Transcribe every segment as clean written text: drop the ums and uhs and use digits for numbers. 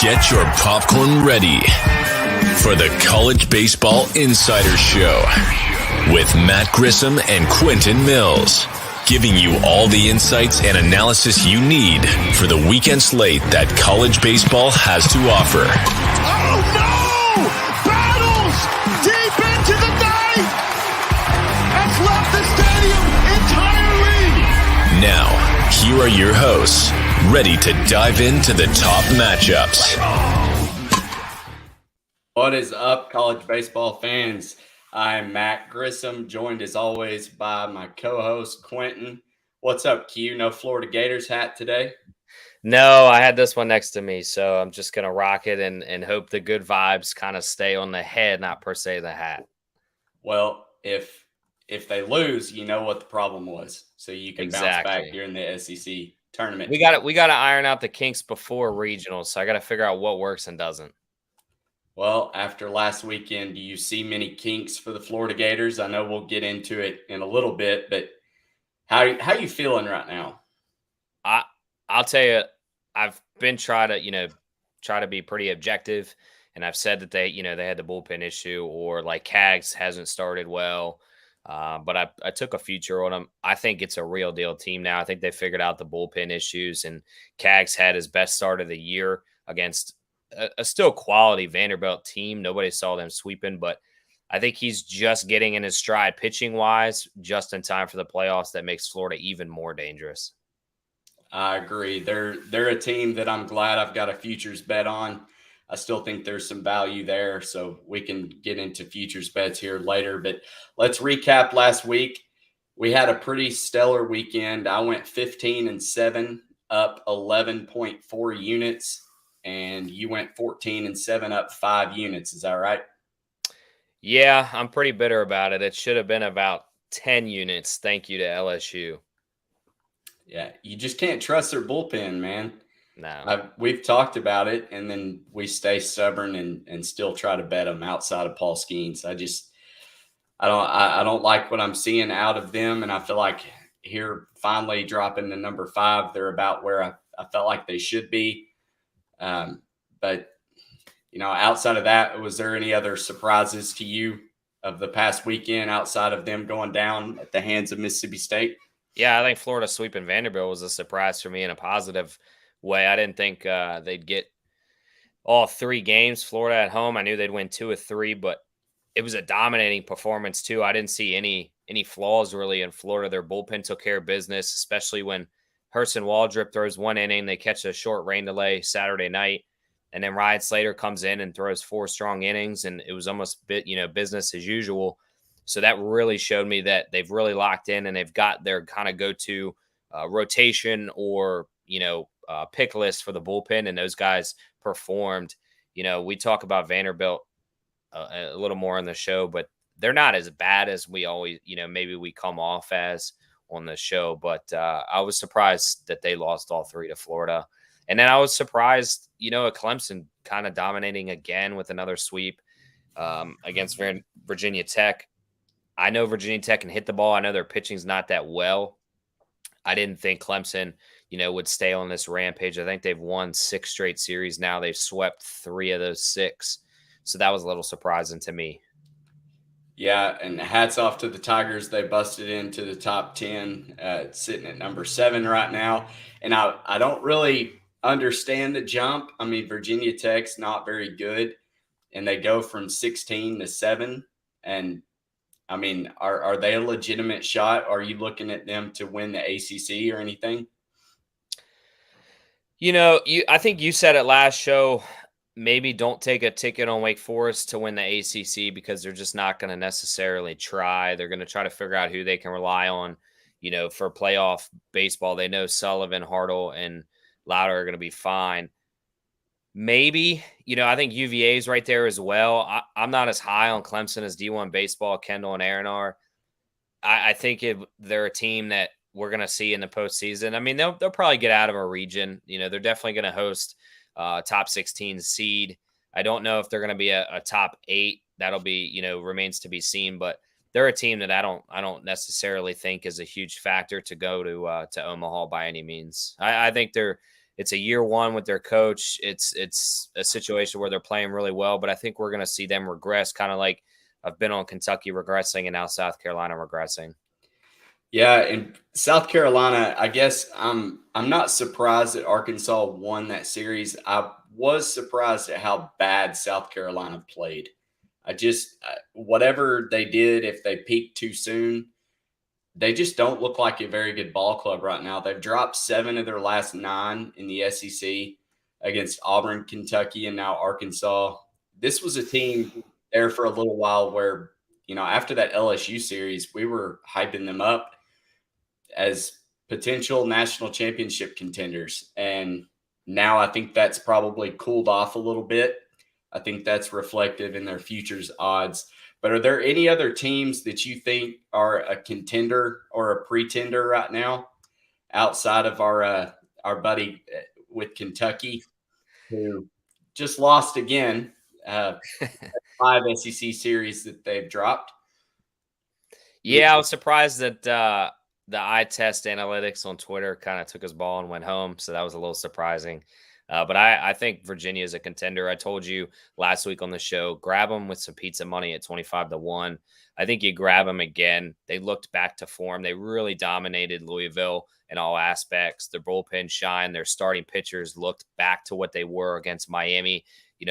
Get your popcorn ready for the College Baseball Insider Show with Matt Grissom and Quentin Mills, giving you all the insights and analysis you need for the weekend slate that college baseball has to offer. Oh no! Battles deep into the night! Has left the stadium entirely! Now, here are your hosts, ready to dive into the top matchups. What is up, college baseball fans? I'm Matt Grissom, joined as always by my co-host, Quentin. What's up, Q? No Florida Gators hat today? No, I had this one next to me, so I'm just going to rock it and hope the good vibes kind of stay on the head, not per se the hat. Well, if they lose, you know what the problem was, so you can bounce back during the SEC tournament. We got to iron out the kinks before regionals, so I got to figure out what works and doesn't. Well, after last weekend, do you see many kinks for the Florida Gators? I know we'll get into it in a little bit, but how you feeling right now? I'll tell you, I've been trying to be pretty objective, and I've said that they had the bullpen issue, or like Cags hasn't started well. But I took a future on them. I think it's a real deal team now. I think they figured out the bullpen issues, and Cags had his best start of the year against a still quality Vanderbilt team. Nobody saw them sweeping, but I think he's just getting in his stride pitching wise, just in time for the playoffs. That makes Florida even more dangerous. I agree. They're a team that I'm glad I've got a futures bet on. I still think there's some value there, so we can get into futures bets here later. But let's recap last week. We had a pretty stellar weekend. I went 15-7, up 11.4 units, and you went 14-7, up 5 units. Is that right? Yeah, I'm pretty bitter about it. It should have been about 10 units. Thank you to LSU. Yeah, you just can't trust their bullpen, man. No, we've talked about it, and then we stay stubborn and still try to bet them outside of Paul Skeens. I don't like what I'm seeing out of them, and I feel like here finally dropping to number 5, they're about where I felt like they should be. But outside of that, was there any other surprises to you of the past weekend outside of them going down at the hands of Mississippi State? Yeah, I think Florida sweeping Vanderbilt was a surprise for me in a positive way. I didn't think they'd get all 3 games. Florida at home, I knew they'd win 2 of 3, but it was a dominating performance too. I didn't see any flaws really in Florida. Their bullpen took care of business, especially when Hurston Waldrop throws 1 inning. They catch a short rain delay Saturday night, and then Ryan Slater comes in and throws 4 strong innings, and it was almost business as usual. So that really showed me that they've really locked in, and they've got their kind of go-to rotation or pick list for the bullpen, and those guys performed. We talk about Vanderbilt a little more on the show, but they're not as bad as we always, maybe we come off as on the show. But I was surprised that they lost all 3 to Florida. And then I was surprised, at Clemson kind of dominating again with another sweep against Virginia Tech. I know Virginia Tech can hit the ball. I know their pitching's not that well. I didn't think Clemson, would stay on this rampage. I think they've won 6 straight series now. They've swept 3 of those 6. So that was a little surprising to me. Yeah, and hats off to the Tigers. They busted into the top 10, sitting at number 7 right now. And I don't really understand the jump. I mean, Virginia Tech's not very good, and they go from 16 to 7. And I mean, are they a legitimate shot? Are you looking at them to win the ACC or anything? I think you said it last show, maybe don't take a ticket on Wake Forest to win the ACC because they're just not going to necessarily try. They're going to try to figure out who they can rely on, for playoff baseball. They know Sullivan, Hartle, and Lauder are going to be fine. Maybe, I think UVA is right there as well. I'm not as high on Clemson as D1 baseball, Kendall and Aaron are. I think they're a team that we're going to see in the postseason. I mean, they'll probably get out of a region. They're definitely going to host top 16 seed. I don't know if they're going to be a top 8. That'll be, remains to be seen. But they're a team that I don't necessarily think is a huge factor to go to Omaha by any means. I think they're it's a year one with their coach. It's a situation where they're playing really well, but I think we're going to see them regress, kind of like I've been on Kentucky regressing and now South Carolina regressing. Yeah, and South Carolina, I guess I'm not surprised that Arkansas won that series. I was surprised at how bad South Carolina played. I just whatever they did, if they peaked too soon, they just don't look like a very good ball club right now. They've dropped 7 of their last 9 in the SEC against Auburn, Kentucky, and now Arkansas. This was a team there for a little while where, after that LSU series, we were hyping them up as potential national championship contenders. And now I think that's probably cooled off a little bit. I think that's reflective in their futures odds. But are there any other teams that you think are a contender or a pretender right now outside of our buddy with Kentucky, who just lost again, 5 SEC series that they've dropped? Yeah, I was surprised that the eye test analytics on Twitter kind of took his ball and went home. So that was a little surprising. But I think Virginia is a contender. I told you last week on the show, grab them with some pizza money at 25-1. I think you grab them again. They looked back to form. They really dominated Louisville in all aspects. Their bullpen shined. Their starting pitchers looked back to what they were against Miami.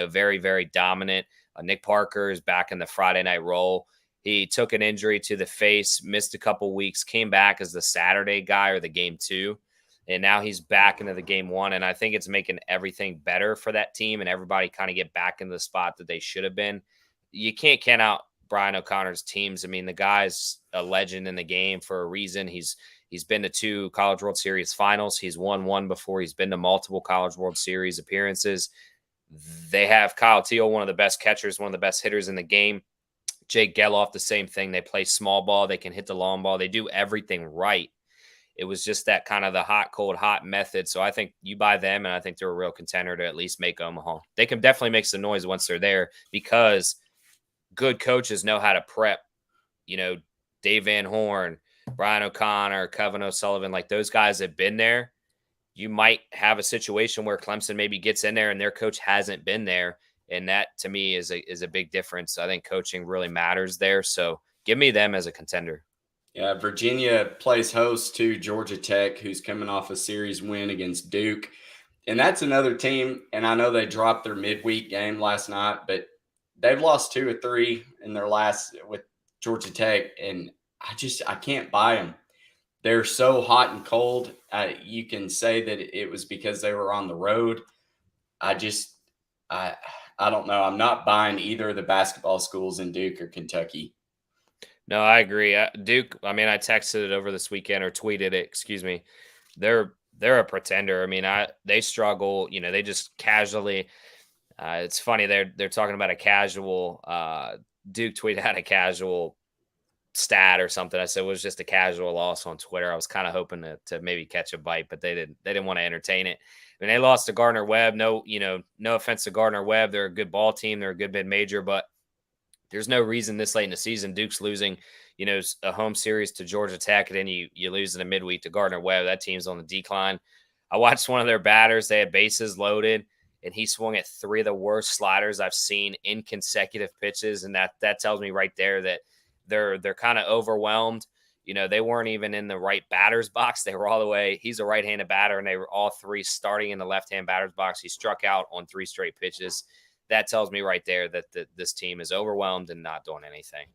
Very, very dominant. Nick Parker is back in the Friday night role. He took an injury to the face, missed a couple weeks, came back as the Saturday guy or the game 2. And now he's back into the game 1. And I think it's making everything better for that team and everybody kind of get back into the spot that they should have been. You can't count out Brian O'Connor's teams. I mean, the guy's a legend in the game for a reason. He's been to 2 College World Series finals. He's won 1 before. He's been to multiple College World Series appearances. They have Kyle Teal, one of the best catchers, one of the best hitters in the game. Jake Geloff, the same thing. They play small ball. They can hit the long ball. They do everything right. It was just that kind of the hot, cold, hot method. So I think you buy them, and I think they're a real contender to at least make Omaha. They can definitely make some noise once they're there because good coaches know how to prep. Dave Van Horn, Brian O'Connor, Kevin O'Sullivan, like those guys have been there. You might have a situation where Clemson maybe gets in there and their coach hasn't been there. And that, to me, is a big difference. I think coaching really matters there. So give me them as a contender. Yeah, Virginia plays host to Georgia Tech, who's coming off a series win against Duke. And that's another team, and I know they dropped their midweek game last night, but they've lost 2 or 3 in their last with Georgia Tech, and I can't buy them. They're so hot and cold. You can say that it was because they were on the road. I don't know. I'm not buying either of the basketball schools in Duke or Kentucky. No, I agree. Duke, I mean, I texted it over this weekend or tweeted it, excuse me. They're a pretender. I mean, they struggle, they just casually it's funny they're talking about a casual Duke tweet had a casual stat or something. I said it was just a casual loss on Twitter. I was kind of hoping to maybe catch a bite, but they didn't want to entertain it. I mean, they lost to Gardner Webb. No offense to Gardner Webb. They're a good ball team. They're a good mid-major, but there's no reason this late in the season Duke's losing, a home series to Georgia Tech, and then you lose in the midweek to Gardner Webb. That team's on the decline. I watched one of their batters. They had bases loaded, and he swung at 3 of the worst sliders I've seen in consecutive pitches, and that tells me right there that they're kind of overwhelmed. They weren't even in the right batter's box. They were all the way. He's a right-handed batter, and they were all 3 starting in the left-hand batter's box. He struck out on 3 straight pitches. That tells me right there that this team is overwhelmed and not doing anything.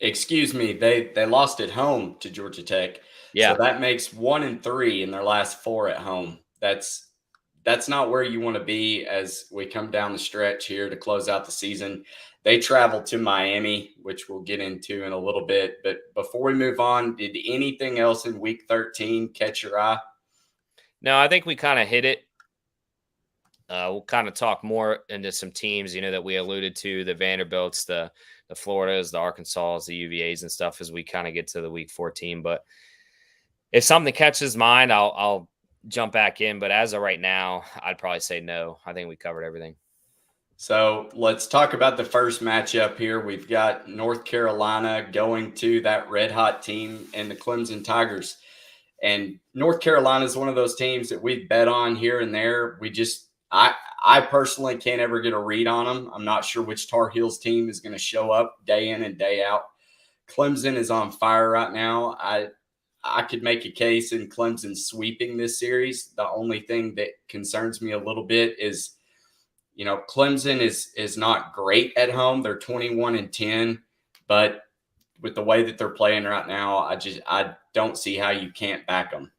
Excuse me, they lost at home to Georgia Tech. Yeah. So that makes 1-3 in their last 4 at home. That's not where you want to be as we come down the stretch here to close out the season. They travel to Miami, which we'll get into in a little bit. But before we move on, did anything else in week 13 catch your eye? No, I think we kind of hit it. We'll kind of talk more into some teams, that we alluded to, the Vanderbilts, the Floridas, the Arkansas, the UVAs and stuff as we kind of get to the week 14. But if something catches mind, I'll jump back in. But as of right now, I'd probably say no. I think we covered everything. So let's talk about the first matchup here. We've got North Carolina going to that red hot team and the Clemson Tigers. And North Carolina is one of those teams that we've bet on here and there. I personally can't ever get a read on them. I'm not sure which Tar Heels team is going to show up day in and day out. Clemson is on fire right now. I could make a case in Clemson sweeping this series. The only thing that concerns me a little bit is, Clemson is not great at home. They're 21-10, but with the way that they're playing right now, I don't see how you can't back them.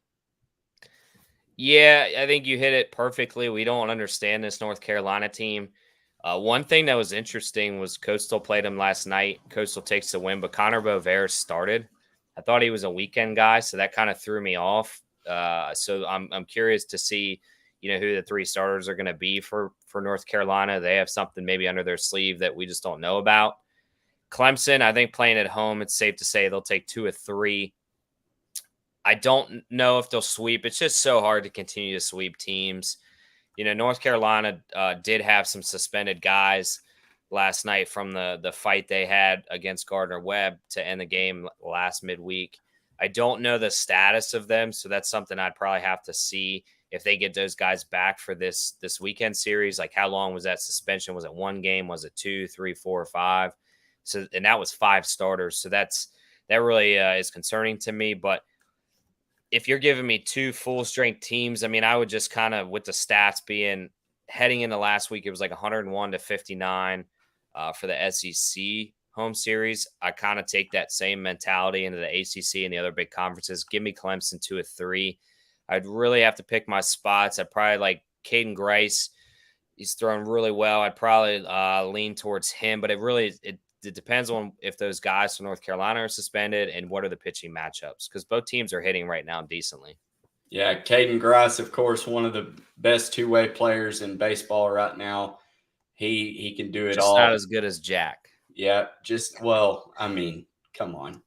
Yeah, I think you hit it perfectly. We don't understand this North Carolina team. One thing that was interesting was Coastal played them last night. Coastal takes the win, but Connor Bovair started. I thought he was a weekend guy, so that kind of threw me off. So I'm curious to see, who the three starters are going to be for North Carolina. They have something maybe under their sleeve that we just don't know about. Clemson, I think playing at home, it's safe to say they'll take 2 or 3. I don't know if they'll sweep. It's just so hard to continue to sweep teams. North Carolina did have some suspended guys last night from the fight they had against Gardner-Webb to end the game last midweek. I don't know the status of them, so that's something I'd probably have to see if they get those guys back for this weekend series. Like, how long was that suspension? Was it 1 game? Was it 2, 3, 4, or 5? So, and that was 5 starters. So that really is concerning to me. But if you're giving me 2 full-strength teams, I mean, I would just kind of, with the stats being heading into last week, it was like 101-59 for the SEC home series. I kind of take that same mentality into the ACC and the other big conferences. Give me Clemson 2 or 3. I'd really have to pick my spots. I'd probably like Caden Grice. He's throwing really well. I'd probably lean towards him, but it depends on if those guys from North Carolina are suspended and what are the pitching matchups, because both teams are hitting right now decently. Yeah, Caden Grice, of course, one of the best two-way players in baseball right now. He can do it just all. Not as good as Jack. Yeah, come on.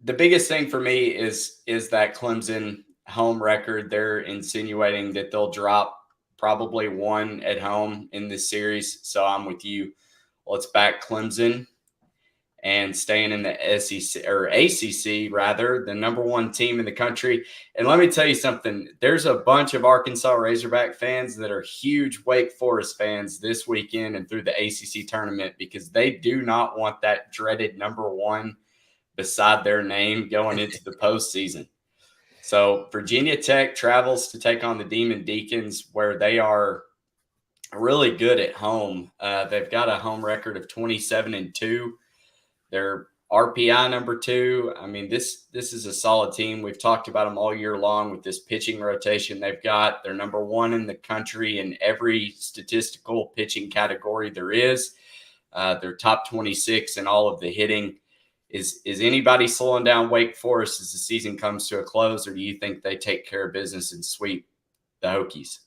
The biggest thing for me is that Clemson home record. They're insinuating that they'll drop probably 1 at home in this series. So I'm with you. Let's back Clemson and staying in the SEC or ACC, rather, the number 1 team in the country. And let me tell you something. There's a bunch of Arkansas Razorback fans that are huge Wake Forest fans this weekend and through the ACC tournament, because they do not want that dreaded number 1 beside their name going into the postseason. So Virginia Tech travels to take on the Demon Deacons, where they are really good at home. They've got a home record of 27-2. They're RPI number 2. I mean, this is a solid team. We've talked about them all year long with this pitching rotation they've got. They're number 1 in the country in every statistical pitching category there is. They're top 26 in all of the hitting. Is anybody slowing down Wake Forest as the season comes to a close, or do you think they take care of business and sweep the Hokies?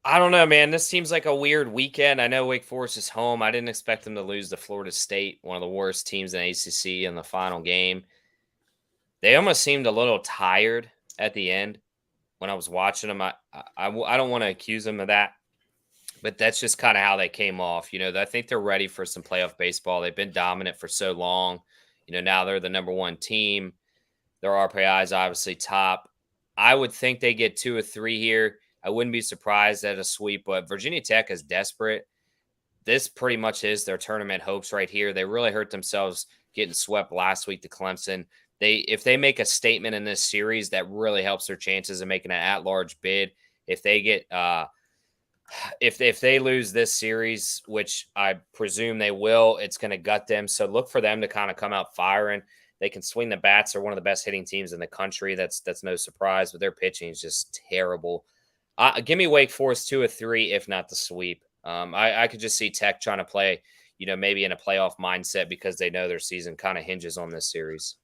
I don't know, man. This seems like a weird weekend. I know Wake Forest is home. I didn't expect them to lose to Florida State, one of the worst teams in ACC, in the final game. They almost seemed a little tired at the end when I was watching them. I don't want to accuse them of that, but that's just kind of how they came off. I think they're ready for some playoff baseball. They've been dominant for so long. Now they're the number 1 team. Their RPI is obviously top. I would think they get 2 or 3 here. I wouldn't be surprised at a sweep, but Virginia Tech is desperate. This pretty much is their tournament hopes right here. They really hurt themselves getting swept last week to Clemson. If they make a statement in this series, that really helps their chances of making an at-large bid. If they get if they lose this series, which I presume they will, it's going to gut them. So look for them to kind of come out firing. They can swing the bats. They're one of the best hitting teams in the country. That's no surprise, but their pitching is just terrible. Give me Wake Forest 2 or 3, if not the sweep. I could just see Tech trying to play, maybe in a playoff mindset, because they know their season kind of hinges on this series.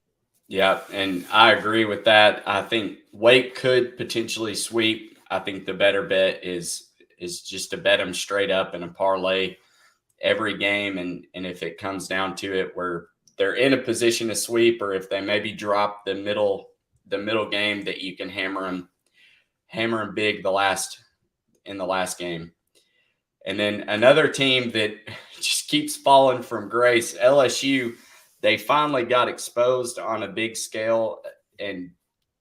Yeah, and I agree with that. I think Wake could potentially sweep. I think the better bet is just to bet them straight up in a parlay every game, and if it comes down to it where they're in a position to sweep, or if they maybe drop the middle game, that you can hammer them big in the last game. And then another team that just keeps falling from grace, LSU. they finally got exposed on a big scale, and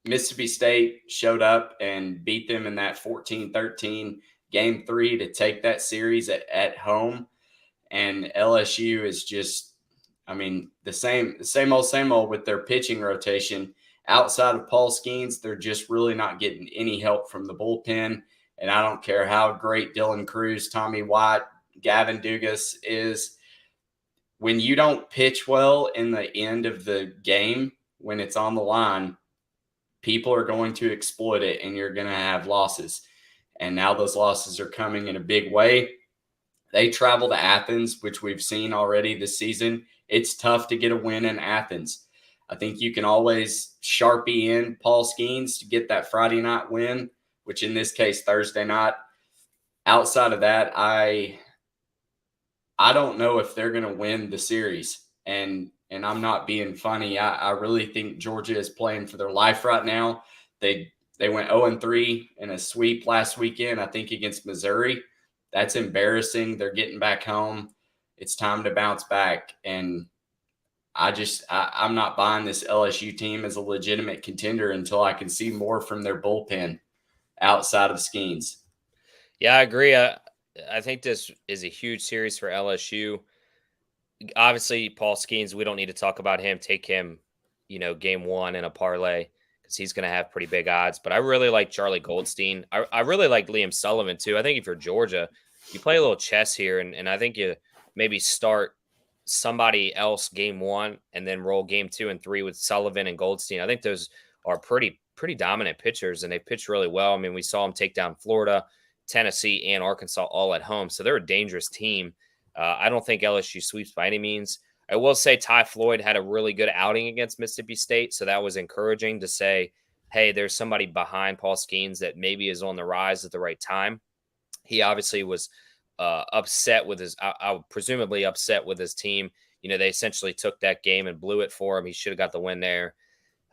Mississippi State showed up and beat them in that 14-13 game 3 to take that series at home. And LSU is just, I mean, the same old with their pitching rotation. Outside of Paul Skeens, they're just really not getting any help from the bullpen. And I don't care how great Dylan Cruz, Tommy White, Gavin Dugas is. When you don't pitch well in the end of the game, when it's on the line, people are going to exploit it and you're going to have losses. And now those losses are coming in a big way. They travel to Athens, which we've seen already this season. It's tough to get a win in Athens. I think you can always Sharpie in Paul Skeens to get that Friday night win, which in this case, Thursday night. Outside of that, I don't know if they're going to win the series. And I'm not being funny. I really think Georgia is playing for their life right now. They went 0-3 in a sweep last weekend, I think, against Missouri. That's embarrassing. They're getting back home. It's time to bounce back. And I'm not buying this LSU team as a legitimate contender until I can see more from their bullpen outside of Skeens. Yeah, I agree. I think this is a huge series for LSU. Obviously, Paul Skeens, we don't need to talk about him. Take him, game 1 in a parlay because he's going to have pretty big odds. But I really like Charlie Goldstein. I really like Liam Sullivan, too. I think if you're Georgia, you play a little chess here, and I think you maybe start somebody else game 1 and then roll game 2 and 3 with Sullivan and Goldstein. I think those are pretty dominant pitchers, and they pitch really well. I mean, we saw them take down Florida, Tennessee, and Arkansas all at home. So they're a dangerous team. I don't think LSU sweeps by any means. I will say Ty Floyd had a really good outing against Mississippi State, so that was encouraging to say, hey, there's somebody behind Paul Skeens that maybe is on the rise at the right time. He obviously was upset with presumably upset with his team. They essentially took that game and blew it for him. He should have got the win there.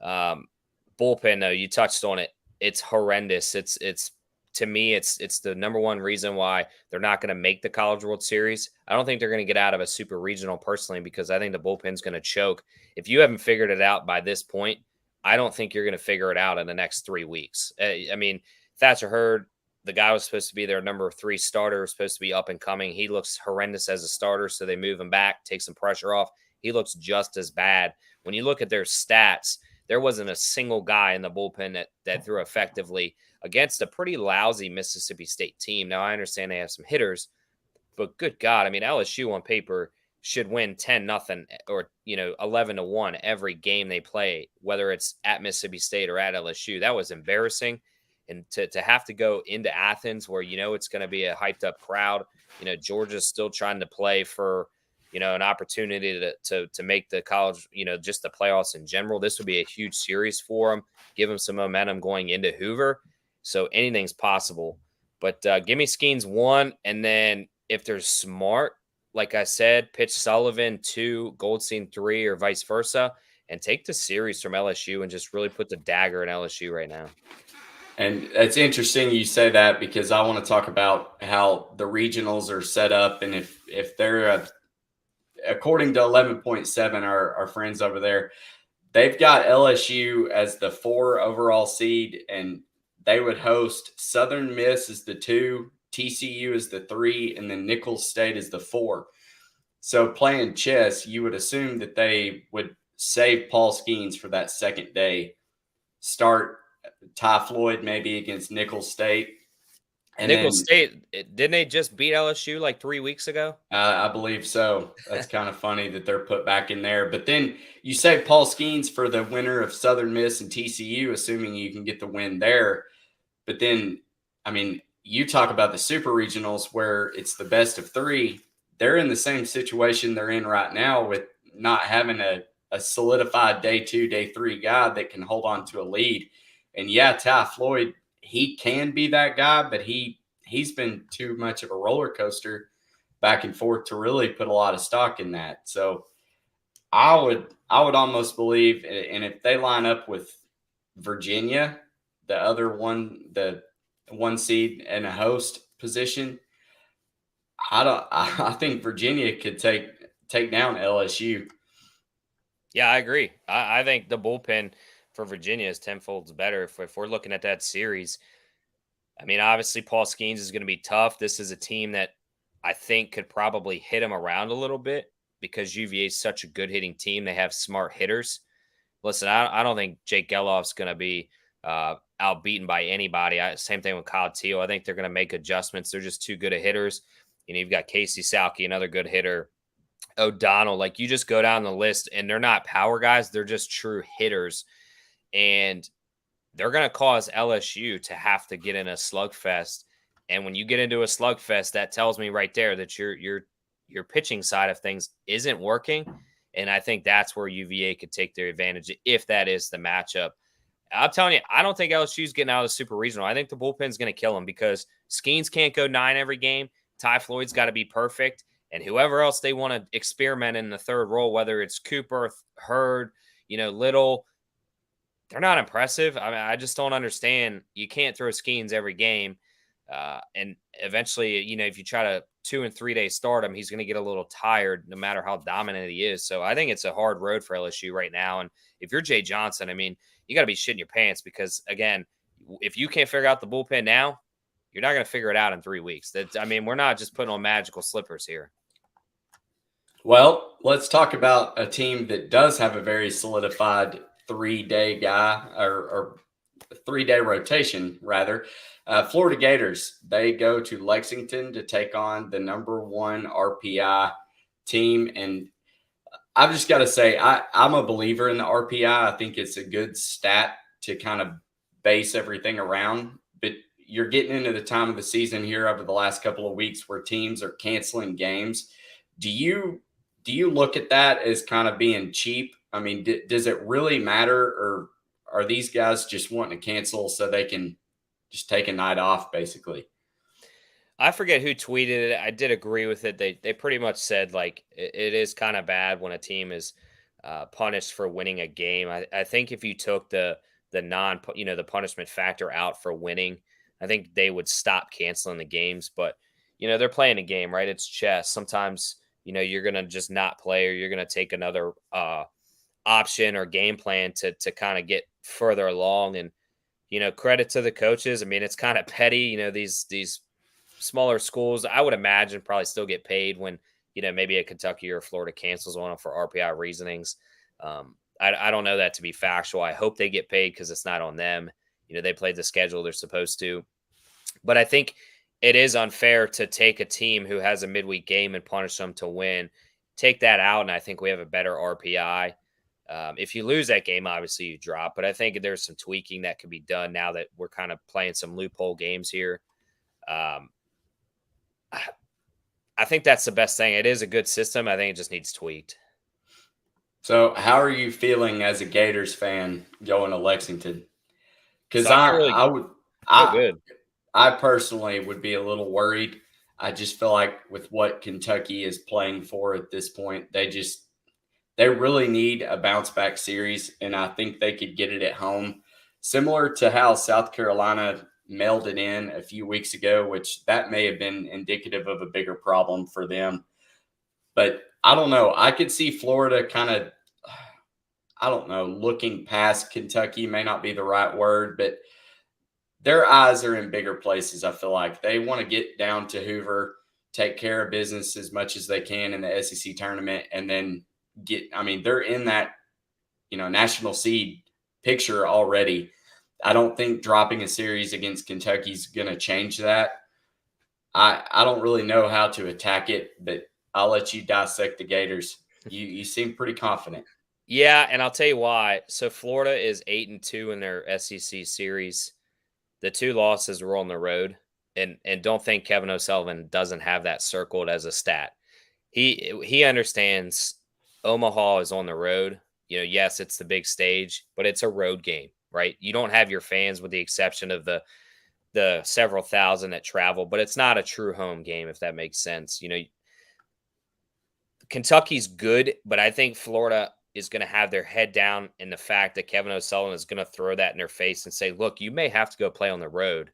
Bullpen, though, you touched on it. It's horrendous. It's to me, it's the number one reason why they're not going to make the College World Series. I don't think they're going to get out of a super regional personally, because I think the bullpen's going to choke. If you haven't figured it out by this point, I don't think you're going to figure it out in the next 3 weeks. I mean, Thatcher Hurd, the guy was supposed to be their number 3 starter, was supposed to be up and coming. He looks horrendous as a starter, so they move him back, take some pressure off. He looks just as bad. When you look at their stats, there wasn't a single guy in the bullpen that threw effectively against a pretty lousy Mississippi State team. Now, I understand they have some hitters, but good God, I mean, LSU on paper should win 10-0 or 11-1 every game they play, whether it's at Mississippi State or at LSU. That was embarrassing. And to have to go into Athens where it's going to be a hyped up crowd, Georgia's still trying to play for an opportunity to make the college, just the playoffs in general. This would be a huge series for them, give them some momentum going into Hoover. So anything's possible. But give me Skeens 1, and then if they're smart, like I said, pitch Sullivan 2, Goldstein 3, or vice versa, and take the series from LSU and just really put the dagger in LSU right now. And it's interesting you say that, because I want to talk about how the regionals are set up, and if they're according to 11.7, our friends over there, they've got LSU as the 4 overall seed, and they would host Southern Miss as the 2, TCU as the 3, and then Nicholls State as the 4. So playing chess, you would assume that they would save Paul Skeens for that second day, start Ty Floyd maybe against Nicholls State. And Nicholls State, didn't they just beat LSU like 3 weeks ago? I believe so. That's kind of funny that they're put back in there. But then you save Paul Skeens for the winner of Southern Miss and TCU, assuming you can get the win there. But then, I mean, you talk about the super regionals where it's the best of 3. They're in the same situation they're in right now with not having a solidified day 2, day 3 guy that can hold on to a lead. And yeah, Ty Floyd, he can be that guy, but he's been too much of a roller coaster back and forth to really put a lot of stock in that. So I would almost believe, and if they line up with Virginia, the other one, the 1 seed and a host position, I think Virginia could take down LSU. Yeah, I agree. I think the bullpen for Virginia is tenfold better if we're looking at that series. I mean, obviously, Paul Skeens is going to be tough. This is a team that I think could probably hit him around a little bit because UVA is such a good hitting team. They have smart hitters. Listen, I don't think Jake Geloff's going to be outbeaten by anybody. Same thing with Kyle Teal. I think they're going to make adjustments. They're just too good at hitters. You know, you've got Casey Salke, another good hitter. O'Donnell, like you just go down the list, and they're not power guys. They're just true hitters. And they're going to cause LSU to have to get in a slugfest. And when you get into a slugfest, that tells me right there that your pitching side of things isn't working. And I think that's where UVA could take their advantage if that is the matchup. I'm telling you, I don't think LSU's getting out of the Super Regional. I think the bullpen's going to kill them because Skeens can't go 9 every game. Ty Floyd's got to be perfect. And whoever else they want to experiment in the third role, whether it's Cooper, Hurd, Little, they're not impressive. I mean, I just don't understand. You can't throw Skeens every game. And eventually, if you try to 2 and 3 day start him, he's going to get a little tired no matter how dominant he is. So I think it's a hard road for LSU right now. And if you're Jay Johnson, I mean, you got to be shitting your pants because, again, if you can't figure out the bullpen now, you're not going to figure it out in 3 weeks. We're not just putting on magical slippers here. Well, let's talk about a team that does have a very solidified 3-day guy or 3-day rotation, rather. Florida Gators, they go to Lexington to take on the number 1 RPI team. And I've just got to say, I'm a believer in the RPI. I think it's a good stat to kind of base everything around. But you're getting into the time of the season here over the last couple of weeks where teams are canceling games. Do you look at that as kind of being cheap? I mean, does it really matter, or are these guys just wanting to cancel so they can just take a night off, basically? I forget who tweeted it. I did agree with it. They pretty much said, like, it is kind of bad when a team is punished for winning a game. I think if you took the the punishment factor out for winning, I think they would stop canceling the games. But they're playing a game, right? It's chess. Sometimes you're gonna just not play, or you're gonna take another option or game plan to kind of get further along. And credit to the coaches. I mean, it's kind of petty. These smaller schools, I would imagine, probably still get paid when maybe a Kentucky or Florida cancels on them for RPI reasonings. I don't know that to be factual. I hope they get paid because it's not on them. They played the schedule they're supposed to. But I think it is unfair to take a team who has a midweek game and punish them to win. Take that out, and I think we have a better RPI. If you lose that game, obviously you drop. But I think there's some tweaking that could be done now that we're kind of playing some loophole games here. I think that's the best thing. It is a good system. I think it just needs tweaked. So how are you feeling as a Gators fan going to Lexington? Because I personally would be a little worried. I just feel like with what Kentucky is playing for at this point, they really need a bounce back series, and I think they could get it at home. Similar to how South Carolina mailed it in a few weeks ago, which that may have been indicative of a bigger problem for them. But I don't know. I could see Florida kind of, I don't know, looking past Kentucky may not be the right word, but their eyes are in bigger places. I feel like they want to get down to Hoover, take care of business as much as they can in the SEC tournament, and then they're in that, national seed picture already. I don't think dropping a series against Kentucky is going to change that. I don't really know how to attack it, but I'll let you dissect the Gators. You seem pretty confident. Yeah, and I'll tell you why. So Florida is 8-2 in their SEC series. The 2 losses were on the road, and don't think Kevin O'Sullivan doesn't have that circled as a stat. He understands Omaha is on the road. Yes, it's the big stage, but it's a road game, right? You don't have your fans, with the exception of the several thousand that travel, but it's not a true home game, if that makes sense. Kentucky's good, but I think Florida is going to have their head down in the fact that Kevin O'Sullivan is going to throw that in their face and say, look, you may have to go play on the road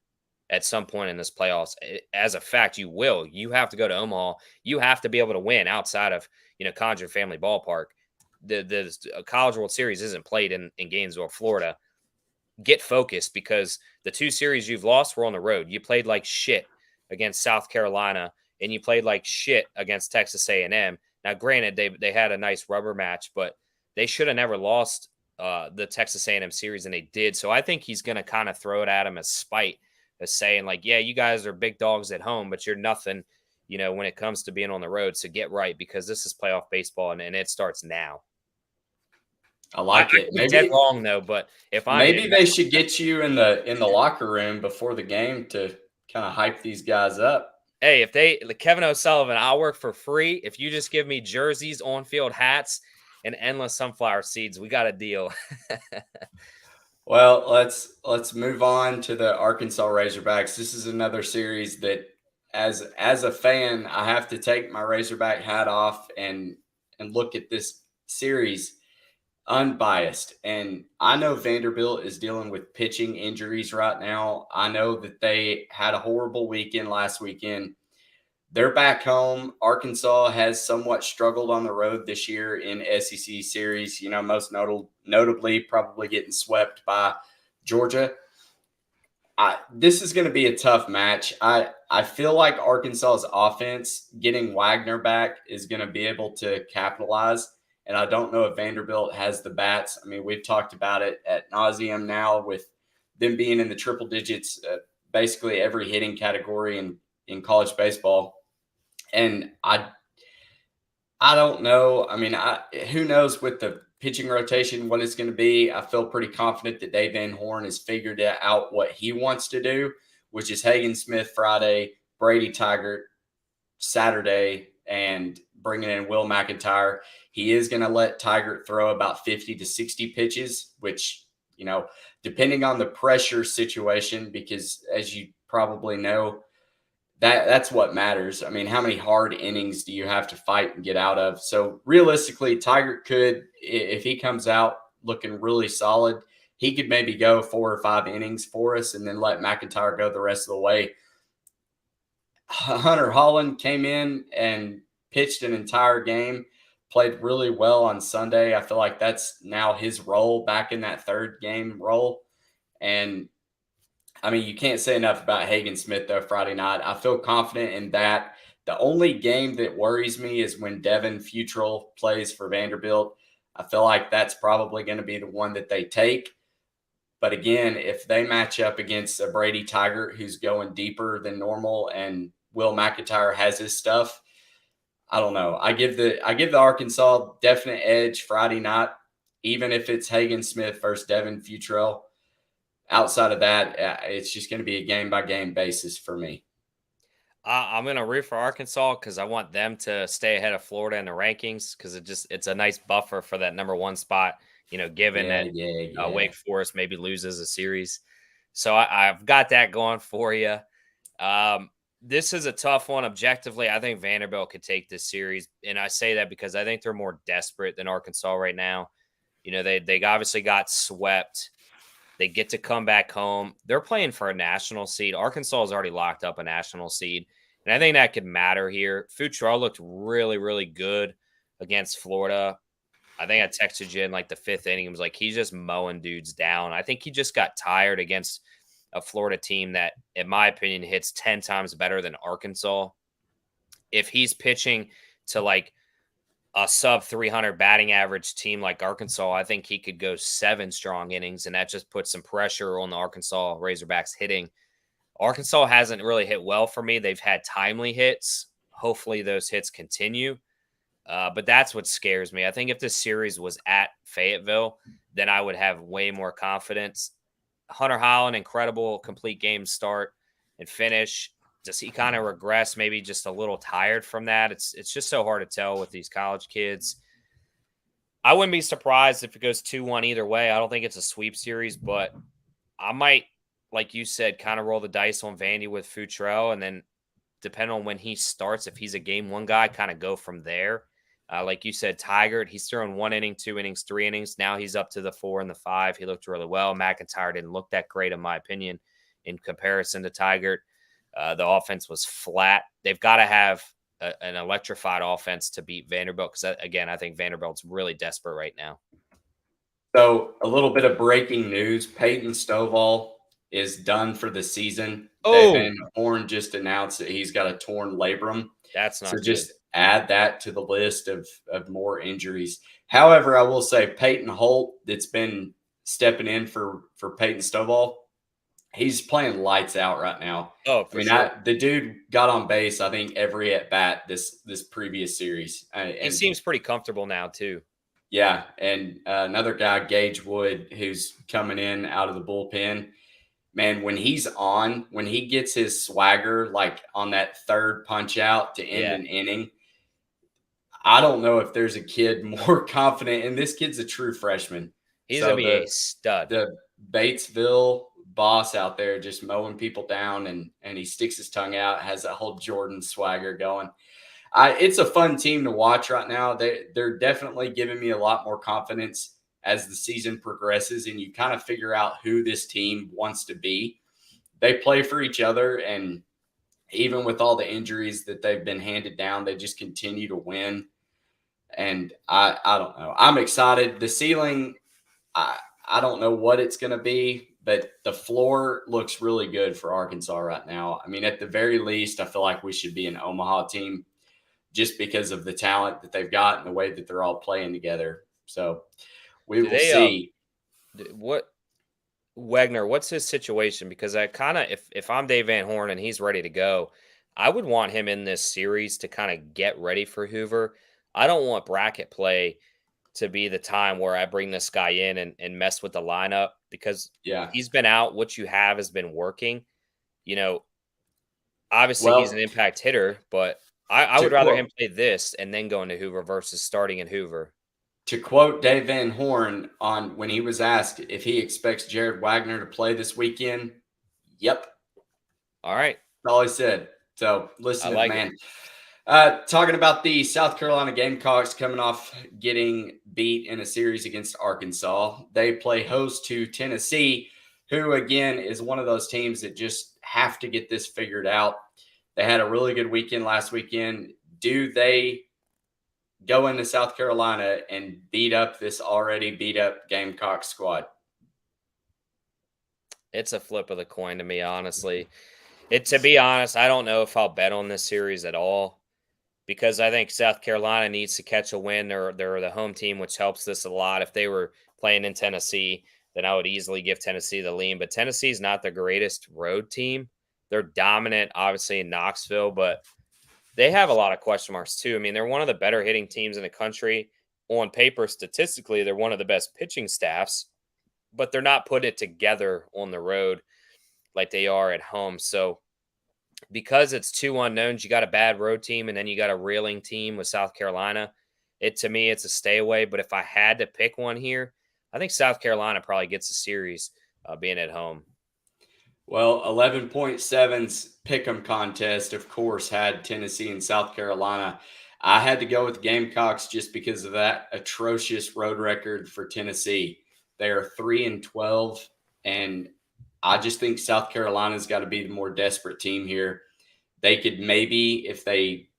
at some point in this playoffs. As a fact, you will. You have to go to Omaha. You have to be able to win outside of, Conjure Family Ballpark. the College World Series isn't played in Gainesville, Florida. Get focused, because the 2 series you've lost were on the road. You played like shit against South Carolina, and you played like shit against Texas A&M. Now, granted, they had a nice rubber match, but they should have never lost the Texas A&M series, and they did. So I think he's going to kind of throw it at him as spite, as saying like, yeah, you guys are big dogs at home, but you're nothing, when it comes to being on the road. So get right, because this is playoff baseball, and it starts now. I like it. Maybe dead wrong though, but if I'm maybe they should get you in the locker room before the game to kind of hype these guys up. Hey, if Kevin O'Sullivan, I'll work for free if you just give me jerseys, on-field hats, and endless sunflower seeds. We got a deal. Well, let's move on to the Arkansas Razorbacks. This is another series that, as a fan, I have to take my Razorback hat off and look at this series unbiased. And I know Vanderbilt is dealing with pitching injuries right now. I know that they had a horrible weekend last weekend. They're back home. Arkansas has somewhat struggled on the road this year in SEC series, most notably probably getting swept by Georgia. This is going to be a tough match. I feel like Arkansas's offense, getting Wagner back, is going to be able to capitalize. And I don't know if Vanderbilt has the bats. I mean, we've talked about it ad nauseum now with them being in the triple digits, basically every hitting category in college baseball. And I don't know. I mean, who knows with the pitching rotation what it's going to be. I feel pretty confident that Dave Van Horn has figured out what he wants to do, which is Hagen Smith Friday, Brady Tigert Saturday, and bringing in Will McIntyre. He is going to let Tigert throw about 50 to 60 pitches, which, depending on the pressure situation, because as you probably know, that's what matters. I mean, how many hard innings do you have to fight and get out of? So realistically, Tigert could, if he comes out looking really solid, he could maybe go 4 or 5 innings for us and then let McIntyre go the rest of the way. Hunter Holland came in and pitched an entire game, played really well on Sunday. I feel like that's now his role back in that third game role. And I mean, you can't say enough about Hagen Smith, though, Friday night. I feel confident in that. The only game that worries me is when Devin Futrell plays for Vanderbilt. I feel like that's probably going to be the one that they take. But again, if they match up against a Brady Tigert who's going deeper than normal and Will McIntyre has his stuff, I don't know. I give the Arkansas definite edge Friday night, even if it's Hagen Smith versus Devin Futrell. Outside of that, it's just going to be a game-by-game basis for me. I'm going to root for Arkansas because I want them to stay ahead of Florida in the rankings, because it's a nice buffer for that number 1 spot, given that Wake Forest maybe loses a series. So I've got that going for you. This is a tough one. Objectively, I think Vanderbilt could take this series, and I say that because I think they're more desperate than Arkansas right now. They obviously got swept. They get to come back home. They're playing for a national seed. Arkansas has already locked up a national seed, and I think that could matter here. Futrell looked really, really good against Florida. I think I texted you in like the 5th inning. It was like he's just mowing dudes down. I think he just got tired against a Florida team that, in my opinion, hits 10 times better than Arkansas. If he's pitching to like a sub 300 batting average team like Arkansas, I think he could go 7 strong innings, and that just puts some pressure on the Arkansas Razorbacks hitting. Arkansas hasn't really hit well for me. They've had timely hits. Hopefully those hits continue. But that's what scares me. I think if this series was at Fayetteville, then I would have way more confidence. Hunter Holland, incredible complete game start and finish. Does he kind of regress, maybe just a little tired from that? It's just so hard to tell with these college kids. I wouldn't be surprised if it goes 2-1 either way. I don't think it's a sweep series, but I might, like you said, kind of roll the dice on Vandy with Futrell, and then depending on when he starts, if he's a game 1 guy, kind of go from there. Like you said, Tigert, he's thrown 1 inning, 2 innings, 3 innings. Now he's up to the 4 and the 5. He looked really well. McIntyre didn't look that great, in my opinion, in comparison to Tigert. The offense was flat. They've got to have an electrified offense to beat Vanderbilt because, again, I think Vanderbilt's really desperate right now. So a little bit of breaking news: Peyton Stovall is done for the season. Dave Oh, Van Horn just announced that he's got a torn labrum. that's So not good. just add that to the list of more injuries. However, I will say Peyton Holt, that's been stepping in for Peyton Stovall, he's playing lights out right now. Oh, I for mean, sure. the dude got on base, I think, every at bat this previous series. He And seems pretty comfortable now too. yeah, and another guy, Gage Wood, who's coming in out of the bullpen. Man, when he gets his swagger, like on that third punch out to end Yeah, an inning, I don't know if there's a kid more confident. And this kid's a true freshman. he's gonna So be a stud. the Batesville boss out there just mowing people down, and he sticks his tongue out, has that whole Jordan swagger going. It's a fun team to watch right now. They're definitely giving me a lot more confidence as the season progresses, and you kind of figure out who this team wants to be. They play for each other, and even with all the injuries that they've been handed down, they just continue to win. And I don't know. I'm excited. The ceiling, I don't know what it's going to be, but the floor looks really good for Arkansas right now. I mean, at the very least, I feel like we should be an Omaha team just because of the talent that they've got and the way that they're all playing together. So we Do will they see. what Wagner, what's his situation? Because I kind of, if I'm Dave Van Horn and he's ready to go, I would want him in this series to kind of get ready for Hoover. I don't want bracket play to be the time where I bring this guy in and mess with the lineup because Yeah. he's been out. What you have has been working. You know, obviously he's an Well, impact hitter, but I to would rather quote, him play this and then go into Hoover versus starting in Hoover. to quote Dave Van Horn on when he was asked if he expects Jared Wagner to play this weekend, yep, All right. that's all he said. So I listen to the like it. man. Talking about the South Carolina Gamecocks coming off getting beat in a series against Arkansas. They play host to Tennessee, who, again, is one of those teams that just have to get this figured out. They had a really good weekend last weekend. Do they go into South Carolina and beat up this already beat up Gamecock squad? It's a flip of the coin to me, honestly. To be honest, I don't know if I'll bet on this series at all because I think South Carolina needs to catch a win. They're the home team, which helps this a lot. If they were playing in Tennessee, then I would easily give Tennessee the lead. But Tennessee's not the greatest road team. They're dominant, obviously, in Knoxville, but they have a lot of question marks too. I mean, they're one of the better hitting teams in the country. On paper, statistically, they're one of the best pitching staffs, but they're not putting it together on the road like they are at home. So because it's two unknowns, you got a bad road team and then you got a reeling team with South Carolina. To me, it's a stay away. But if I had to pick one here, I think South Carolina probably gets a series being at home. Well, 11.7's pick'em contest, of course, had Tennessee and South Carolina. I had to go with Gamecocks just because of that atrocious road record for Tennessee. They are 3-12, and I just think South Carolina's got to be the more desperate team here. They could maybe, if they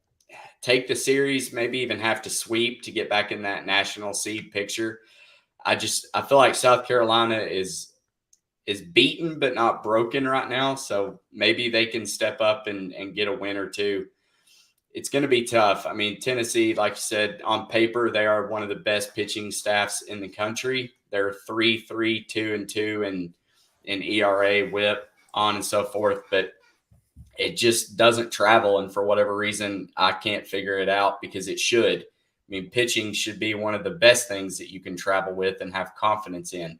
take the series, maybe even have to sweep to get back in that national seed picture. I feel like South Carolina is beaten but not broken right now. So maybe they can step up and get a win or two. It's going to be tough. I mean, Tennessee, like you said, on paper, they are one of the best pitching staffs in the country. They're 3-3, 2-2 in ERA, whip, on and so forth. But it just doesn't travel. And for whatever reason, I can't figure it out because it should. I mean, pitching should be one of the best things that you can travel with and have confidence in.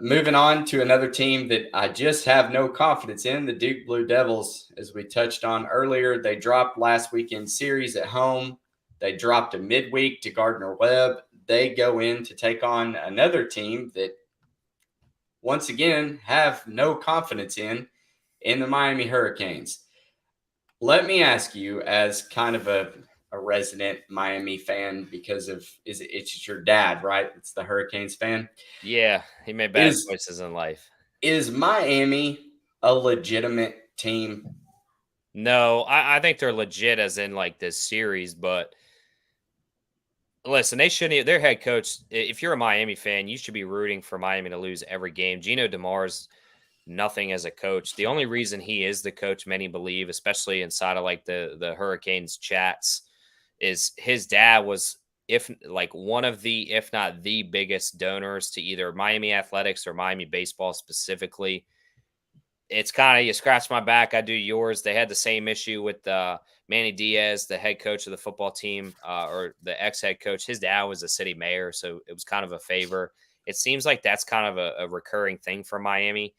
Moving on to another team that I just have no confidence in, the Duke Blue Devils. As we touched on earlier, they dropped last weekend series at home. They dropped a midweek to Gardner-Webb. They go in to take on another team that, once again, have no confidence in the Miami Hurricanes. Let me ask you, as kind of a resident Miami fan, because of it's your dad, right? It's the Hurricanes fan. Yeah, he made bad choices in life. Is Miami a legitimate team? No, I think they're legit as in like this series, but listen, they shouldn't. Their head coach, if you're a Miami fan, you should be rooting for Miami to lose every game. Gino DeMar's nothing as a coach. The only reason he is the coach, many believe, especially inside of like the Hurricanes chats, is his dad was, if like one of the, if not the biggest donors to either Miami athletics or Miami baseball specifically. It's kind of, you scratch my back, I do yours. They had the same issue with Manny Diaz, the head coach of the football team, or the ex head coach. His dad was a city mayor, so it was kind of a favor. It seems like that's kind of a recurring thing for Miami.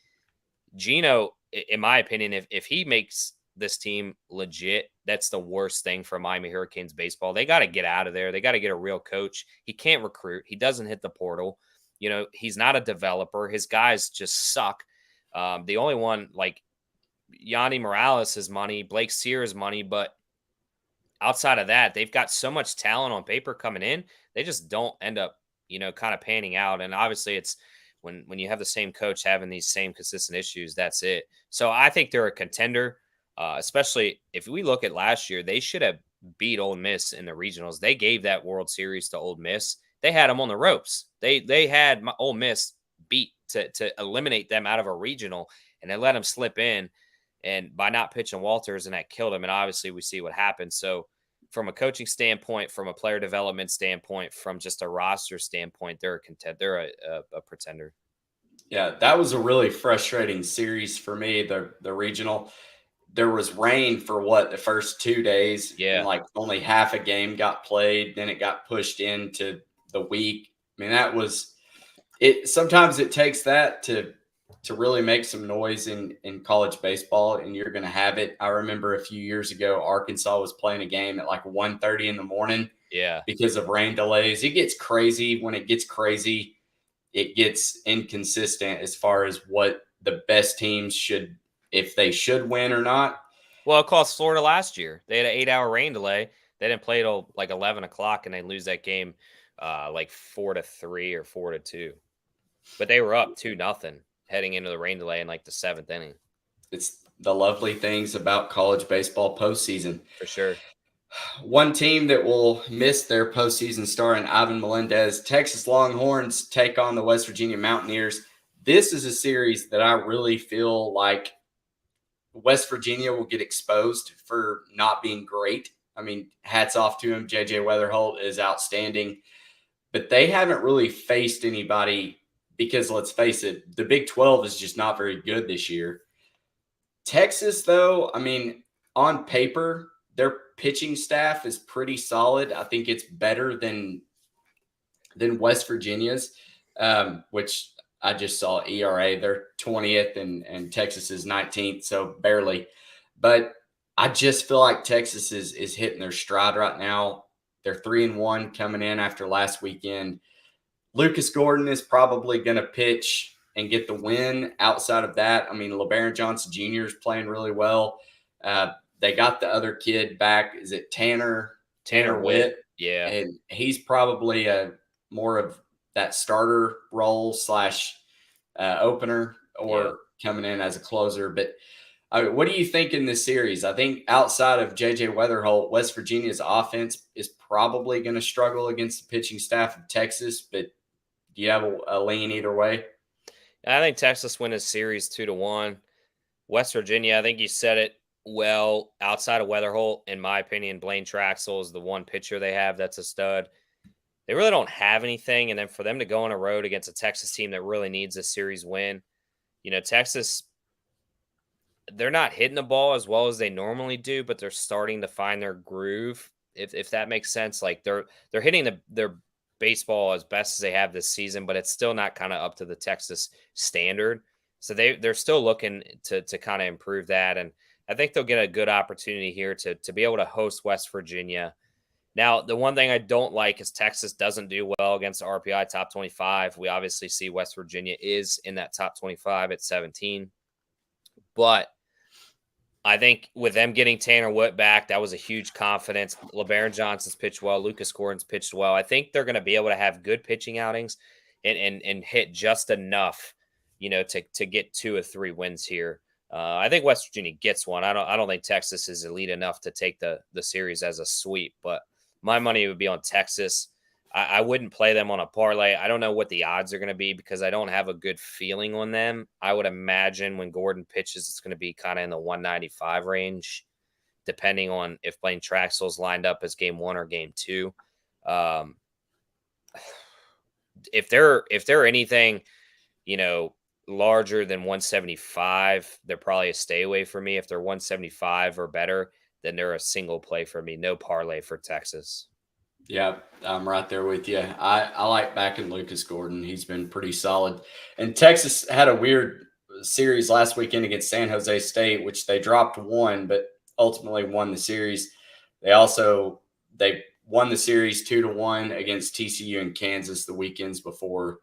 Gino, in my opinion, if he makes this team legit, that's the worst thing for Miami Hurricanes baseball. They got to get out of there. They got to get a real coach. He can't recruit. He doesn't hit the portal. He's not a developer. His guys just suck. The only one, like Yanni Morales, is money, Blake Sears money, but outside of that, they've got so much talent on paper coming in. They just don't end up, kind of panning out. And obviously, it's when you have the same coach having these same consistent issues, that's it. So I think they're a contender, especially if we look at last year. They should have beat Ole Miss in the regionals. They gave that World Series to Ole Miss. They had them on the ropes. They had Ole Miss beat to eliminate them out of a regional, and they let them slip in. And by not pitching Walters, and that killed him. And obviously, we see what happened. So, from a coaching standpoint, from a player development standpoint, from just a roster standpoint, they're a contender. They're a pretender. Yeah, that was a really frustrating series for me. The regional, there was rain for the first 2 days, and Yeah. like only half a game got played. Then it got pushed into the week. I mean, that was it. Sometimes it takes that to really make some noise in college baseball, and you're going to have it. I remember a few years ago, Arkansas was playing a game at like 1:30 in the morning Yeah. because of rain delays. It gets crazy. When it gets crazy, it gets inconsistent as far as what the best teams should, if they should win or not. Well, it cost Florida last year. They had an 8-hour rain delay. They didn't play till like 11 o'clock, and they lose that game like 4-3 or 4-2. But they were up 2-0 heading into the rain delay in like the 7th inning. It's the lovely things about college baseball postseason. For sure. One team that will miss their postseason star in Ivan Melendez, Texas Longhorns take on the West Virginia Mountaineers. This is a series that I really feel like West Virginia will get exposed for not being great. I mean, hats off to him. JJ Weatherholt is outstanding, but they haven't really faced anybody because, let's face it, the Big 12 is just not very good this year. Texas, though, I mean, on paper, their pitching staff is pretty solid. I think it's better than West Virginia's, which I just saw ERA. They're 20th and Texas is 19th, so barely. But I just feel like Texas is hitting their stride right now. They're 3-1 coming in after last weekend. Lucas Gordon is probably going to pitch and get the win. Outside of that, I mean, LeBaron Johnson Jr. is playing really well. They got the other kid back. Is it Tanner Witt? Yeah. And he's probably more of that starter role / opener or coming in as a closer. But what do you think in this series? I think outside of JJ Weatherholt, West Virginia's offense is probably going to struggle against the pitching staff of Texas. But do you have a lean either way? I think Texas wins this series 2-1. West Virginia, I think you said it well. Outside of Weatherholt, in my opinion, Blaine Traxel is the one pitcher they have that's a stud. They really don't have anything. And then for them to go on a road against a Texas team that really needs a series win, Texas, they're not hitting the ball as well as they normally do, but they're starting to find their groove, if that makes sense. Like they're hitting their baseball as best as they have this season, but it's still not kind of up to the Texas standard. So they're still looking to kind of improve that. And I think they'll get a good opportunity here to be able to host West Virginia. Now, the one thing I don't like is Texas doesn't do well against the RPI top 25. We obviously see West Virginia is in that top 25 at 17. But I think with them getting Tanner Witt back, that was a huge confidence. LeBaron Johnson's pitched well. Lucas Gordon's pitched well. I think they're going to be able to have good pitching outings and hit just enough, to get 2 or 3 wins here. I think West Virginia gets one. I don't think Texas is elite enough to take the series as a sweep, but my money would be on Texas. I wouldn't play them on a parlay. I don't know what the odds are going to be because I don't have a good feeling on them. I would imagine when Gordon pitches, it's going to be kind of in the 195 range, depending on if Blaine Traxel's lined up as game 1 or game 2. If they're anything, larger than 175, they're probably a stay away for me. If they're 175 or better, then they're a single play for me. No parlay for Texas. Yeah, I'm right there with you. I like backing Lucas Gordon. He's been pretty solid. And Texas had a weird series last weekend against San Jose State, which they dropped one, but ultimately won the series. They won the series 2-1 against TCU and Kansas the weekends before.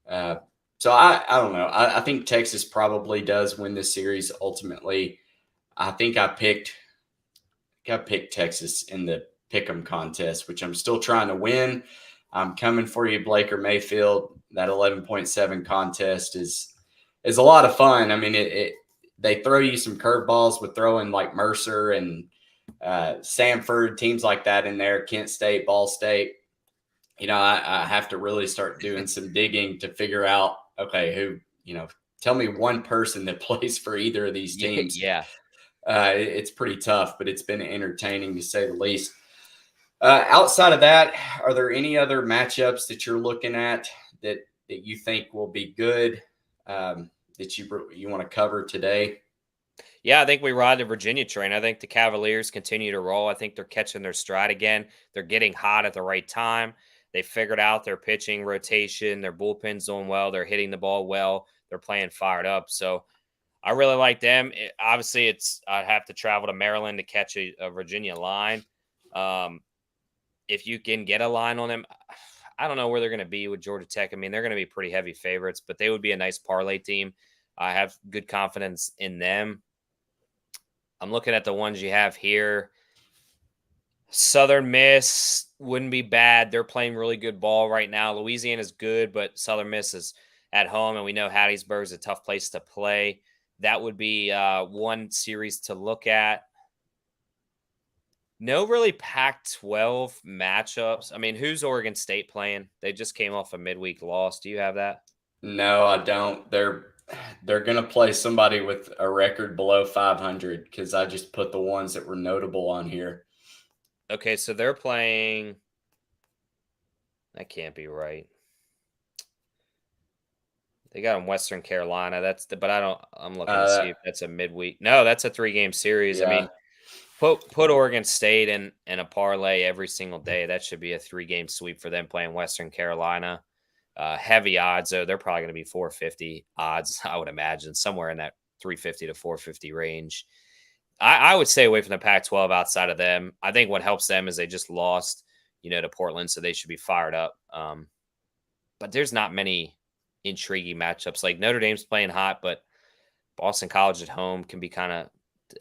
So I don't know. I think Texas probably does win this series ultimately. I think I picked Texas in the Pick'em contest, which I'm still trying to win. I'm coming for you, Blake or Mayfield. That 11.7 contest is a lot of fun. I mean, they throw you some curveballs with throwing like Mercer and Samford, teams like that in there, Kent State, Ball State. I have to really start doing some digging to figure out, okay, tell me one person that plays for either of these teams. Yeah. It's pretty tough, but it's been entertaining to say the least. Outside of that, are there any other matchups that you're looking at that you think will be good that you want to cover today? Yeah, I think we ride the Virginia train. I think the Cavaliers continue to roll. I think they're catching their stride again. They're getting hot at the right time. They figured out their pitching rotation. Their bullpen's doing well. They're hitting the ball well. They're playing fired up. So I really like them. Obviously, I'd have to travel to Maryland to catch a Virginia line. If you can get a line on them, I don't know where they're going to be with Georgia Tech. I mean, they're going to be pretty heavy favorites, but they would be a nice parlay team. I have good confidence in them. I'm looking at the ones you have here. Southern Miss wouldn't be bad. They're playing really good ball right now. Louisiana's good, but Southern Miss is at home, and we know Hattiesburg is a tough place to play. That would be one series to look at. No really Pac-12 matchups. I mean, who's Oregon State playing? They just came off a midweek loss. Do you have that? No, I don't. They're going to play somebody with a record below 500 because I just put the ones that were notable on here. Okay, so they're playing. That can't be right. They got them Western Carolina. But I'm looking to see if that's a midweek. No, that's a 3-game series. Yeah. I mean, put Oregon State in a parlay every single day. That should be a 3-game sweep for them playing Western Carolina. Heavy odds, though. They're probably going to be 450 odds, I would imagine, somewhere in that 350 to 450 range. I would stay away from the Pac-12 outside of them. I think what helps them is they just lost, to Portland, so they should be fired up. But there's not many intriguing matchups. Like Notre Dame's playing hot, but Boston College at home can be kind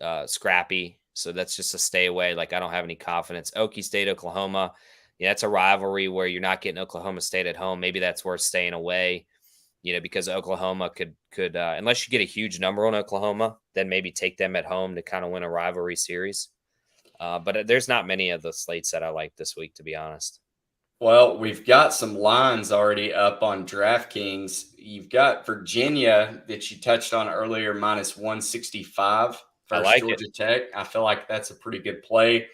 of scrappy. So that's just a stay away. Like I don't have any confidence. Okie State, Oklahoma. Yeah, that's a rivalry where you're not getting Oklahoma State at home. Maybe that's worth staying away, because Oklahoma could unless you get a huge number on Oklahoma, then maybe take them at home to kind of win a rivalry series. But there's not many of the slates that I like this week, to be honest. Well, we've got some lines already up on DraftKings. You've got Virginia that you touched on earlier, minus 165 versus Georgia Tech. I feel like that's a pretty good play.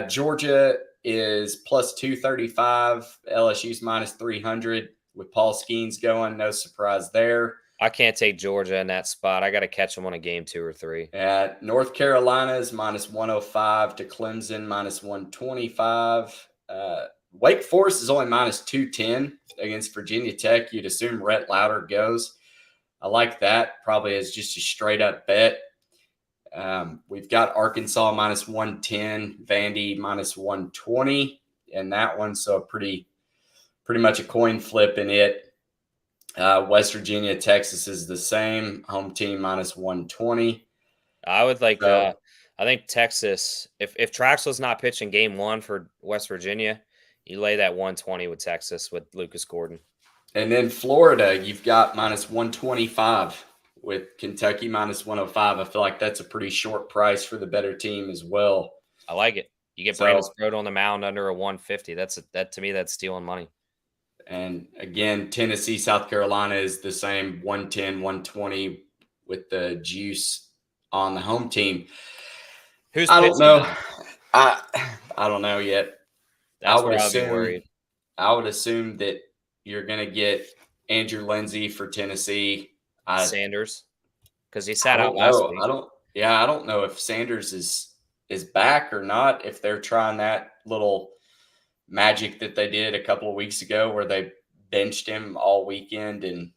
Georgia is plus 235. LSU's minus 300 with Paul Skeens going. No surprise there. I can't take Georgia in that spot. I got to catch them on a game 2 or 3. North Carolina is minus 105 to Clemson, minus 125. Wake Forest is only minus 210 against Virginia Tech. You'd assume Rhett Lauder goes. I like that. Probably as just a straight up bet. We've got Arkansas minus 110, Vandy minus 120 in that one. So pretty much a coin flip in it. West Virginia, Texas is the same. Home team minus 120. I would like I think Texas, if Traxler's not pitching game 1 for West Virginia, you lay that 120 with Texas with Lucas Gordon. And then Florida, you've got minus 125 with Kentucky minus 105. I feel like that's a pretty short price for the better team as well. I like it. You get Brandon Strode on the mound under a 150. That to me, that's stealing money. And again, Tennessee, South Carolina is the same 110, 120 with the juice on the home team. I don't know. I don't know yet. That's where I'll be worried. I would assume that you're going to get Andrew Lindsay for Tennessee. Sanders, because he sat out last week. I don't know if Sanders is back or not. If they're trying that little magic that they did a couple of weeks ago, where they benched him all weekend and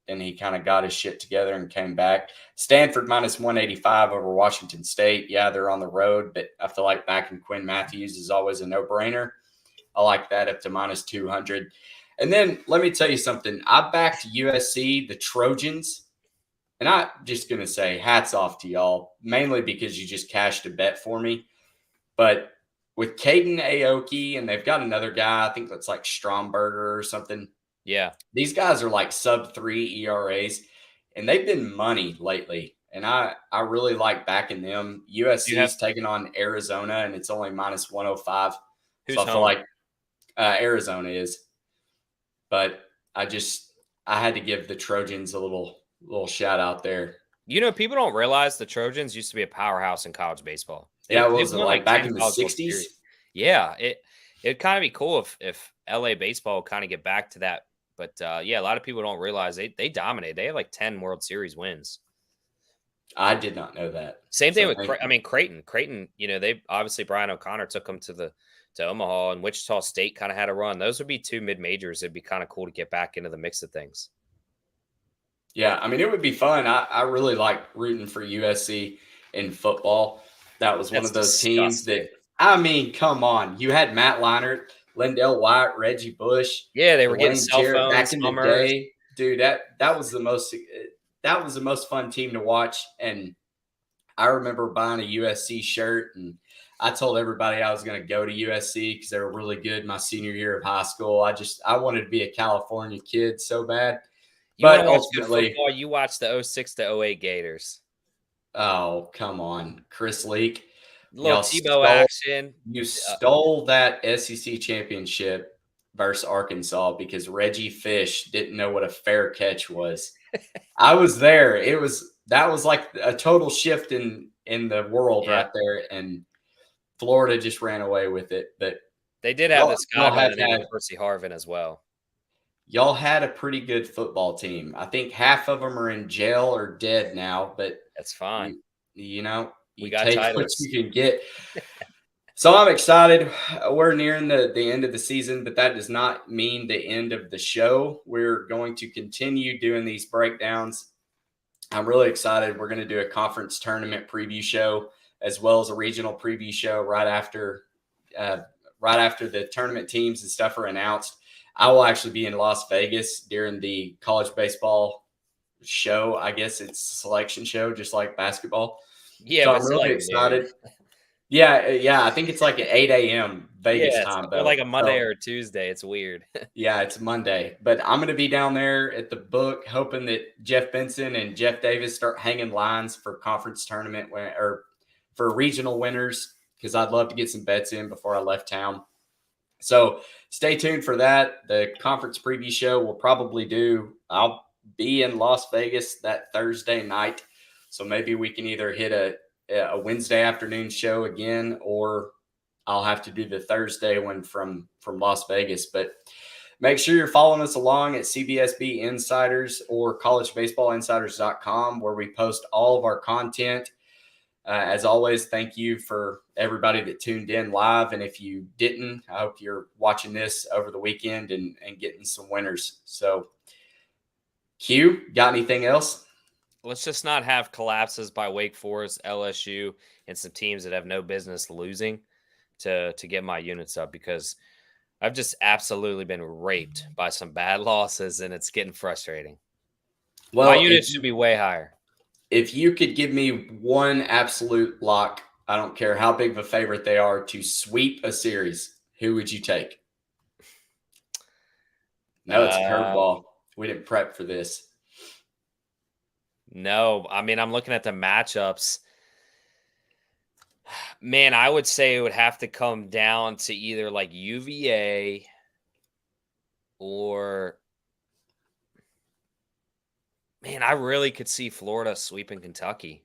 then he kind of got his shit together and came back. Stanford minus 185 over Washington State. Yeah, they're on the road, but I feel like backing Quinn Matthews is always a no-brainer. I like that up to minus 200. And then let me tell you something. I backed USC, the Trojans, and I'm just going to say hats off to y'all, mainly because you just cashed a bet for me. But with Caden Aoki, and they've got another guy, I think that's like Stromberger or something. Yeah. These guys are like sub-3 ERAs, and they've been money lately. And I really like backing them. USC's taking on Arizona, and it's only minus 105. So I feel like Arizona is. But I had to give the Trojans a little shout out there. You know, people don't realize the Trojans used to be a powerhouse in college baseball. What was it, like back in the 60s? Yeah, it'd kind of be cool if LA baseball would kind of get back to that. But yeah, a lot of people don't realize they dominate. They have like 10 World Series wins. I did not know that. Same thing with Creighton. Creighton, you know, they obviously Brian O'Connor took them to Omaha, and Wichita State kind of had a run. Those would be two mid-majors. It'd be kind of cool to get back into the mix of things. Yeah, I mean, it would be fun. I really like rooting for USC in football. That was one of those teams that, I mean, come on. You had Matt Leinart, Lindell White, Reggie Bush. Yeah, they were getting cell phones back in the day. Dude, that was the most fun team to watch. And I remember buying a USC shirt, and I told everybody I was going to go to USC because they were really good my senior year of high school. I wanted to be a California kid so bad. But ultimately, you watched the 06 to 08 Gators. Oh, come on. Chris Leak. Little Tebow action. You stole that SEC championship versus Arkansas because Reggie Fish didn't know what a fair catch was. I was there. That was like a total shift in the world right there. And Florida just ran away with it. But they did have this guy by the name of Percy Harvin as well. Y'all had a pretty good football team. I think half of them are in jail or dead now, but that's fine. You know, we got take titles. what you can get. So I'm excited. We're nearing the end of the season, but that does not mean the end of the show. We're going to continue doing these breakdowns. I'm really excited. We're going to do a conference tournament preview show as well as a regional preview show right after the tournament teams and stuff are announced. I will actually be in Las Vegas during the college baseball show. I guess it's a selection show, just like basketball. Yeah, so I'm really excited. Yeah. I think it's like at 8 a.m. Vegas time. Or like a Monday or a Tuesday. It's weird. Yeah, it's Monday. But I'm going to be down there at the book hoping that Jeff Benson and Jeff Davis start hanging lines for conference tournament or for regional winners because I'd love to get some bets in before I left town. So stay tuned for that. The conference preview show will probably I'll be in Las Vegas that Thursday night. So maybe we can either hit a Wednesday afternoon show again, or I'll have to do the Thursday one from Las Vegas. But make sure you're following us along at CBSB Insiders or collegebaseballinsiders.com, where we post all of our content. As always, thank you for everybody that tuned in live. And if you didn't, I hope you're watching this over the weekend and getting some winners. So, Q, got anything else? Let's just not have collapses by Wake Forest, LSU, and some teams that have no business losing to get my units up, because I've just absolutely been raped by some bad losses, and it's getting frustrating. Well, my units should be way higher. If you could give me one absolute lock, I don't care how big of a favorite they are, to sweep a series, who would you take? No, it's a curveball. We didn't prep for this. No, I mean, I'm looking at the matchups. Man, I would say it would have to come down to either like UVA or man, I really could see Florida sweeping Kentucky.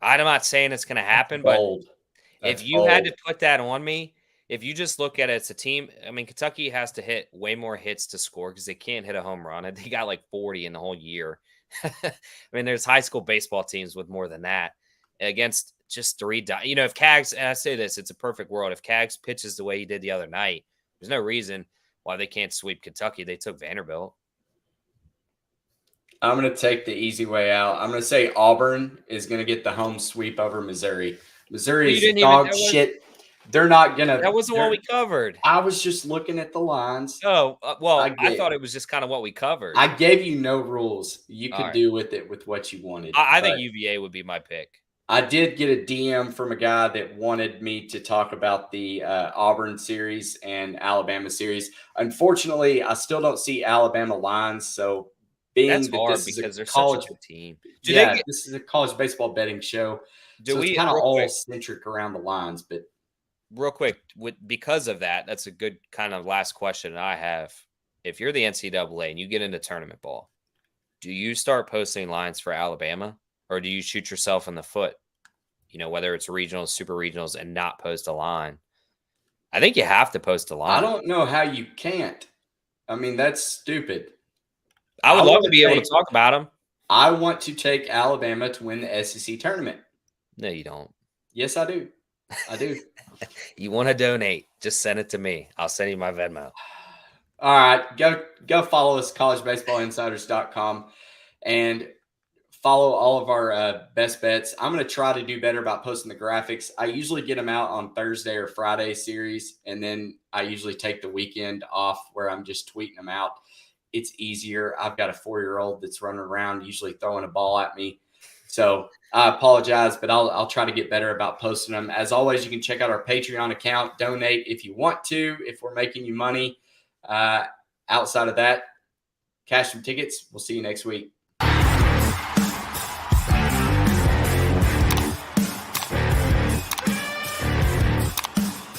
I'm not saying it's going to happen, but Bold. if That's you had bold. to put that on me, if you just look at it, it's a team. I mean, Kentucky has to hit way more hits to score because they can't hit a home run. And they got like 40 in the whole year. I mean, there's high school baseball teams with more than that against just if Cags, and I say this, it's a perfect world. If Cags pitches the way he did the other night, there's no reason why they can't sweep Kentucky. They took Vanderbilt. I'm going to take the easy way out. I'm going to say Auburn is going to get the home sweep over Missouri. Missouri Well, you is didn't even, dog shit. They're not going to. that was the one we covered. I was just looking at the lines. Oh, I I get. thought it was just kind of what we covered. I gave you no rules. You All could right. do with it with what you wanted. I think But UVA would be my pick. I did get a DM from a guy that wanted me to talk about the Auburn series and Alabama series. Unfortunately, I still don't see Alabama lines. So, That's being that hard this is a because they're such a college, good team. this is a college baseball betting show. Do So it's we kind of real all quick, centric around the lines. But because of that, that's a good kind of last question I have. If you're the NCAA and you get into tournament ball, do you start posting lines for Alabama or do you shoot yourself in the foot? Whether it's regionals, super regionals, and not post a line. I think you have to post a I line. don't know how you can't. I mean, that's stupid. I would love to be able take- to talk about them. I want to take Alabama to win the SEC tournament. No, you don't. Yes, I do. I do. You want to donate, just send it to me. I'll send you my Venmo. All right. Go follow us, collegebaseballinsiders.com, and follow all of our best bets. I'm going to try to do better about posting the graphics. I usually get them out on Thursday or Friday series, and then I usually take the weekend off where I'm just tweeting them out. It's easier. I've got a 4-year-old that's running around usually throwing a ball at me. So I apologize, but I'll try to get better about posting them. As always, you can check out our Patreon account. Donate if you want to, if we're making you money. Outside of that, cash some tickets. We'll see you next week.